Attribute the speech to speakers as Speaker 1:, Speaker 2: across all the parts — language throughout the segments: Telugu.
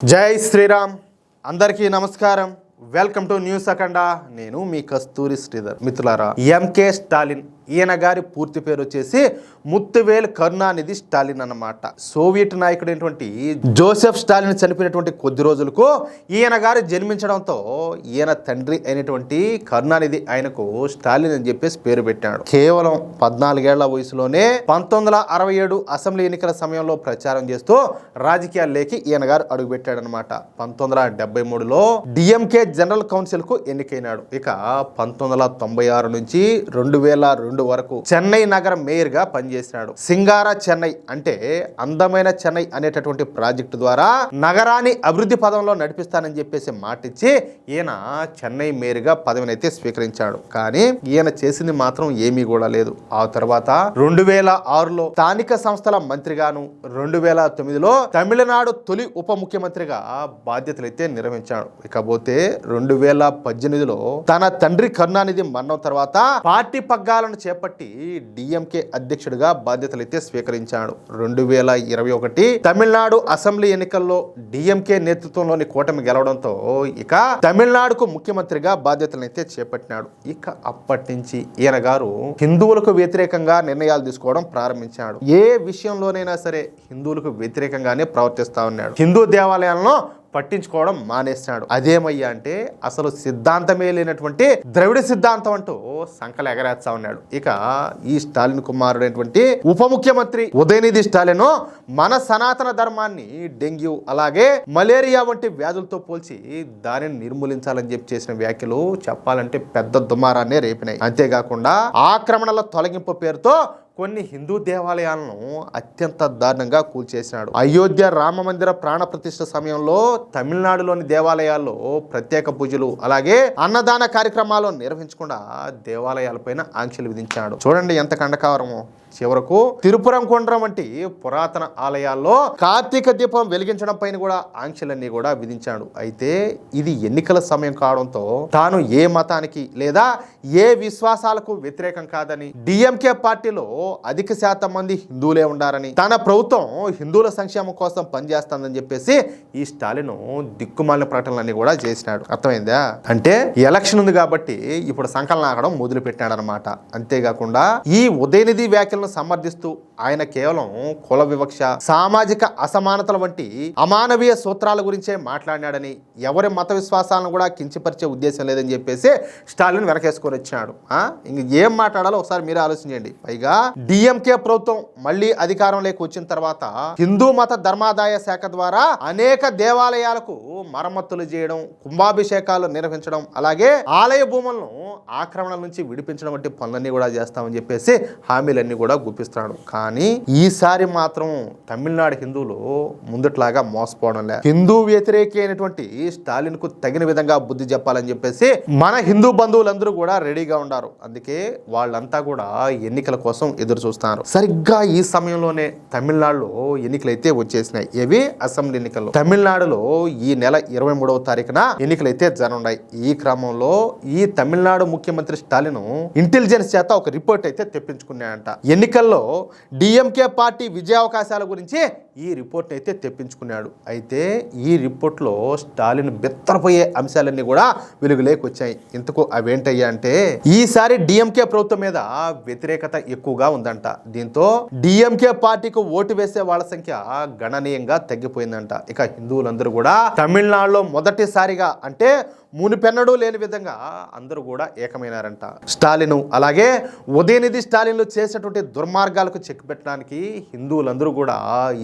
Speaker 1: జై శ్రీరామ్. అందరికీ నమస్కారం. వెల్కమ్ టు న్యూస్ అఖండ. నేను మీ కస్తూరి శ్రీధర్. మిత్రులారా, ఎంకే స్టాలిన్, ఈయన గారి పూర్తి పేరు వచ్చేసి ముత్తువేలు కరుణానిధి స్టాలిన్ అన్నమాట. సోవియట్ నాయకుడైనటువంటి జోసెఫ్ స్టాలిన్ చనిపోయినటువంటి కొద్ది రోజులకు ఈయన గారు జన్మించడంతో ఈయన తండ్రి అయినటువంటి కరుణానిధి ఆయనకు స్టాలిన్ అని చెప్పేసి పేరు పెట్టాడు. కేవలం 14 ఏళ్ల వయసులోనే 1967 అసెంబ్లీ ఎన్నికల సమయంలో ప్రచారం చేస్తూ రాజకీయాల్లోకి ఈయన గారు అడుగుపెట్టాడనమాట. 1973లో డిఎంకే జనరల్ కౌన్సిల్ కు ఎన్నికైనాడు. ఇక 1996 నుంచి 2002 వరకు చెన్నై నగర మేయర్ గా పనిచేసినాడు. సింగారా చెన్నై అంటే అందమైన చెన్నై అనేటటువంటి ప్రాజెక్టు ద్వారా నగరాన్ని అభివృద్ధి పదంలో నడిపిస్తానని చెప్పేసి మాటిచ్చి ఈయన చెన్నై మేయర్ గా పదవిని అయితే స్వీకరించాడు. కానీ ఈయన చేసింది మాత్రం ఏమీ కూడా లేదు. ఆ తర్వాత 2006లో స్థానిక సంస్థల మంత్రిగాను, 2009లో తమిళనాడు తొలి ఉప ముఖ్యమంత్రిగా బాధ్యతలు అయితే నిర్వహించాడు. ఇకపోతే 2018లో తన తండ్రి కరుణానిధి మరణం తర్వాత పార్టీ పగ్గాలను చేపట్టి డిఎంకే అధ్యక్షుడిగా బాధ్యతలు అయితే స్వీకరించాడు. 2021 తమిళనాడు అసెంబ్లీ ఎన్నికల్లో డిఎంకే నేతృత్వంలోని కూటమి గెలవడంతో ఇక తమిళనాడుకు ముఖ్యమంత్రిగా బాధ్యతలను అయితే చేపట్టినాడు. ఇక అప్పటి నుంచి ఈయన గారు హిందువులకు వ్యతిరేకంగా నిర్ణయాలు తీసుకోవడం ప్రారంభించాడు. ఏ విషయంలోనైనా సరే హిందువులకు వ్యతిరేకంగానే ప్రవర్తిస్తా ఉన్నాడు. హిందూ దేవాలయాలను పట్టించుకోవడం మానేస్తాడు. అదేమయ్యా అంటే అసలు సిద్ధాంతమే లేనటువంటి ద్రవిడ సిద్ధాంతం అంటూ సంకలు ఎగరేస్తా ఉన్నాడు. ఇక ఈ స్టాలిన్ కుమారుడైనటువంటి ఉప ముఖ్యమంత్రి ఉదయనిధి స్టాలిన్ మన సనాతన ధర్మాన్ని డెంగ్యూ అలాగే మలేరియా వంటి వ్యాధులతో పోల్చి దానిని నిర్మూలించాలని చెప్పి చేసిన వ్యాఖ్యలు చెప్పాలంటే పెద్ద దుమారాన్నే రేపినాయి. అంతేకాకుండా ఆక్రమణల తొలగింపు పేరుతో కొన్ని హిందూ దేవాలయాలను అత్యంత దారుణంగా కూల్చేసినాడు. అయోధ్య రామ మందిర ప్రాణ ప్రతిష్ఠ సమయంలో తమిళనాడులోని దేవాలయాల్లో ప్రత్యేక పూజలు అలాగే అన్నదాన కార్యక్రమాలు నిర్వహించకుండా దేవాలయాలపైన ఆంక్షలు విధించాడు. చూడండి ఎంత కండకావరమో. చివరకు తిరుపురంకొండ్రం వంటి పురాతన ఆలయాల్లో కార్తీక దీపం వెలిగించడం పైన కూడా ఆంక్షలన్నీ కూడా విధించాడు. అయితే ఇది ఎన్నికల సమయం కావడంతో తాను ఏ మతానికి లేదా ఏ విశ్వాసాలకు వ్యతిరేకం కాదని, డిఎంకే పార్టీలో అధిక శాతం మంది హిందువులే ఉండారని, తన ప్రభుత్వం హిందువుల సంక్షేమం కోసం పనిచేస్తుందని చెప్పేసి ఈ స్టాలిన్ దిక్కుమాలిన ప్రకటనలన్నీ కూడా చేసినాడు. అర్థమైందా? అంటే ఎలక్షన్ ఉంది కాబట్టి ఇప్పుడు సంకలనం ఆగడం మొదలు పెట్టాడు అనమాట. అంతేకాకుండా ఈ ఉదయనిధి వ్యాఖ్యలను సమర్థిస్తూ ఆయన కేవలం కుల వివక్ష, సామాజిక అసమానతల వంటి అమానవీయ సూత్రాల గురించే మాట్లాడినాడని, ఎవరి మత విశ్వాసాలను కూడా కించపరిచే ఉద్దేశం లేదని చెప్పేసి స్టాలిన్ వెనకేసుకొని వచ్చాడు. ఇంక ఏం మాట్లాడాలో ఒకసారి మీరే ఆలోచించండి. పైగా డిఎంకే ప్రభుత్వం మళ్ళీ అధికారంలోకి వచ్చిన తర్వాత హిందూ మత ధర్మాదాయ శాఖ ద్వారా అనేక దేవాలయాలకు మరమ్మతులు చేయడం, కుంభాభిషేకాలు నిర్వహించడం అలాగే ఆలయ భూములను ఆక్రమణ నుంచి విడిపించడం వంటి పనులన్నీ కూడా చేస్తామని చెప్పేసి హామీలన్నీ కూడా గుప్పిస్తున్నాడు. కానీ ఈసారి మాత్రం తమిళనాడు హిందువులు ముందట్లాగా మోసపోవడం లేదు. హిందూ వ్యతిరేకి అయినటువంటి స్టాలిన్ కు తగిన విధంగా బుద్ధి చెప్పాలని చెప్పేసి మన హిందూ బంధువులందరూ కూడా రెడీగా ఉన్నారు. అందుకే వాళ్ళంతా కూడా ఎన్నికల కోసం ఎదురు చూస్తున్నారు. సరిగ్గా ఈ సమయంలోనే తమిళనాడులో ఎన్నికలు అయితే వచ్చేసినాయి. ఇవి అసెంబ్లీ ఎన్నికలు. తమిళనాడులో ఈ నెల 23వ తారీఖున ఎన్నికలు అయితే జరగనున్నాయి. ఈ క్రమంలో ఈ తమిళనాడు ముఖ్యమంత్రి స్టాలిన్ ఇంటెలిజెన్స్ చేత ఒక రిపోర్ట్ అయితే తెప్పించుకున్నాడంట. ఎన్నికల్లో డిఎంకే పార్టీ విజయావకాశాల గురించి ఈ రిపోర్ట్ అయితే తెప్పించుకున్నాడు. అయితే ఈ రిపోర్ట్లో స్టాలిన్ బెత్తరపోయే అంశాలన్నీ కూడా వెలుగులోకి వచ్చాయి. ఇంతకు అవేంటయ్యా అంటే ఈసారి డిఎంకే ప్రభుత్వం మీద వ్యతిరేకత ఎక్కువగా ఉందంట. దీంతో డిఎంకే పార్టీకి ఓటు వేసే వాళ్ళ సంఖ్య గణనీయంగా తగ్గిపోయిందంట. ఇక హిందువులందరూ కూడా తమిళనాడులో మొదటిసారిగా అంటే మునిపెన్నడూ లేని విధంగా అందరూ కూడా ఏకమైనారంట. స్టాలిన్ అలాగే ఉదయనిధి స్టాలిన్లు చేసినటువంటి దుర్మార్గాలకు చెక్ పెట్టడానికి హిందువులందరూ కూడా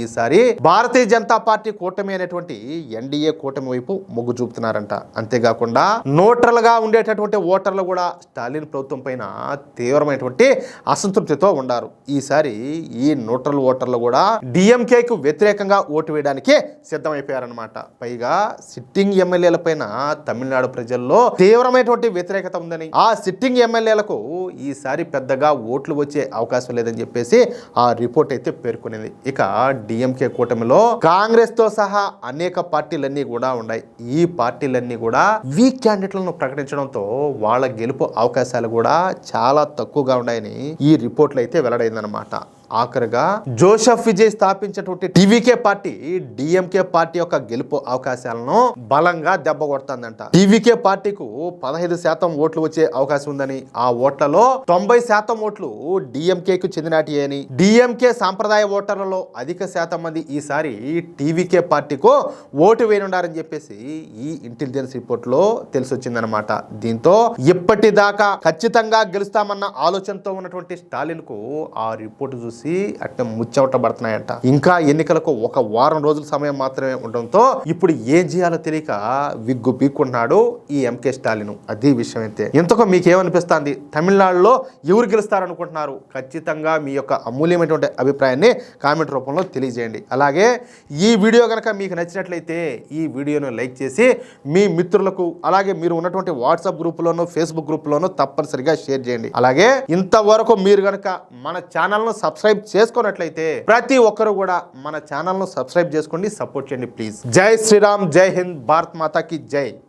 Speaker 1: ఈసారి భారతీయ జనతా పార్టీ కూటమి అనేటువంటి ఎన్డీఏ కూటమి వైపు మొగ్గు చూపుతున్నారంట. అంతేకాకుండా న్యూట్రల్గా ఉండేటటువంటి ఓటర్లు కూడా స్టాలిన్ ప్రభుత్వం పైన తీవ్రమైనటువంటి అసంతృప్తితో ఉన్నారు. ఈసారి ఈ న్యూట్రల్ ఓటర్లు కూడా డిఎంకేకు వ్యతిరేకంగా ఓటు వేయడానికి సిద్ధమైపోయారనమాట. పైగా సిట్టింగ్ ఎమ్మెల్యేల పైన తమిళనాడు ప్రజల్లో తీవ్రమైనటువంటి వ్యతిరేకత ఉందని, ఆ సిట్టింగ్ ఎమ్మెల్యేలకు ఈసారి పెద్దగా ఓట్లు వచ్చే అవకాశం లేదని చెప్పేసి ఆ రిపోర్ట్ అయితే పేర్కొనింది. ఇక డిఎంకే కూటమిలో కాంగ్రెస్ తో సహా అనేక పార్టీలన్నీ కూడా ఉన్నాయి. ఈ పార్టీలన్నీ కూడా వీక్ క్యాండిడేట్లను ప్రకటించడంతో వాళ్ళ గెలుపు అవకాశాలు కూడా చాలా తక్కువగా ఉన్నాయని ఈ రిపోర్ట్లు అయితే వెల్లడైందనమాట. ఆఖరుగా జోసెఫ్ విజయ్ స్థాపించినటువంటి టీవీకే పార్టీ డిఎంకే పార్టీ యొక్క గెలుపు అవకాశాలను బలంగా దెబ్బ కొడుతుందంట. టీవీకే పార్టీకు 15% ఓట్లు వచ్చే అవకాశం ఉందని, ఆ ఓట్లలో 90% ఓట్లు డిఎంకేకు చెందినటి అని, డిఎంకే సాంప్రదాయ ఓటర్లలో అధిక శాతం మంది ఈసారి టీవీకే పార్టీకు ఓటు వేయనున్నారని చెప్పేసి ఈ ఇంటెలిజెన్స్ రిపోర్ట్ లో తెలిసొచ్చిందనమాట. దీంతో ఇప్పటిదాకా ఖచ్చితంగా గెలుస్తామన్న ఆలోచనతో ఉన్నటువంటి స్టాలిన్ కు ఆ రిపోర్ట్ చూసి అట్టే ముచ్చవటబడుతున్నాయంట. ఇంకా ఎన్నికలకు ఒక వారం రోజుల సమయం మాత్రమే ఉండడంతో ఇప్పుడు ఏం చేయాలో తెలియక విగ్గు పీక్కుంటున్నాడు ఈ ఎంకే స్టాలిన్. అది విషయం అయితే. ఇంతకు మీకేమనిపిస్తుంది? తమిళనాడులో ఎవరు గెలుస్తారనుకుంటున్నారు? ఖచ్చితంగా మీ యొక్క అమూల్యమైనటువంటి అభిప్రాయాన్ని కామెంట్ రూపంలో తెలియజేయండి. అలాగే ఈ వీడియో కనుక మీకు నచ్చినట్లయితే ఈ వీడియోను లైక్ చేసి మీ మిత్రులకు, అలాగే మీరు ఉన్నటువంటి వాట్సాప్ గ్రూపులోను, ఫేస్బుక్ గ్రూపులోను తప్పనిసరిగా షేర్ చేయండి. అలాగే ఇంతవరకు మీరు కనుక మన ఛానల్ను సబ్స్క్రైబ్ చేసుకున్నట్లయితే ప్రతి ఒక్కరు కూడా మన ఛానల్ను సబ్స్క్రైబ్ చేసుకోండి, సపోర్ట్ చేయండి ప్లీజ్. జై శ్రీరామ్, జై హింద్, భారత్ మాతాకి జై.